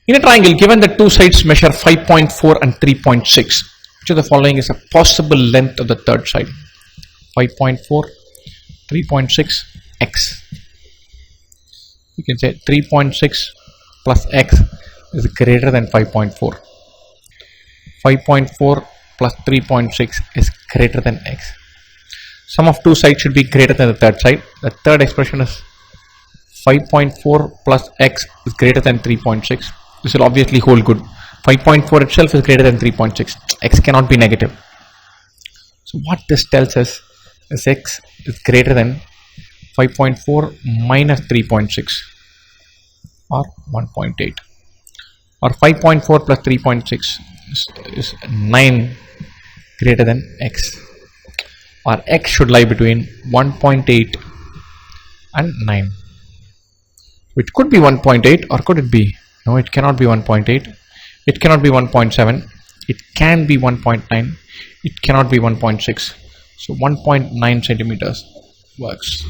In a triangle, given that two sides measure 5.4 and 3.6, which of the following is a possible length of the third side? 5.4, 3.6, x. You can say 3.6 plus x is greater than 5.4. 5.4 plus 3.6 is greater than x. Sum of two sides should be greater than the third side. The third expression is 5.4 plus x is greater than 3.6. This will obviously hold good. 5.4 itself is greater than 3.6. X cannot be negative. So what this tells us is x is greater than 5.4 minus 3.6 or 1.8, or 5.4 plus 3.6 is 9 greater than x, or x should lie between 1.8 and 9, which could be 1.8, or could it be, no, it cannot be 1.8, it cannot be 1.7, it can be 1.9, it cannot be 1.6, so 1.9 centimeters works.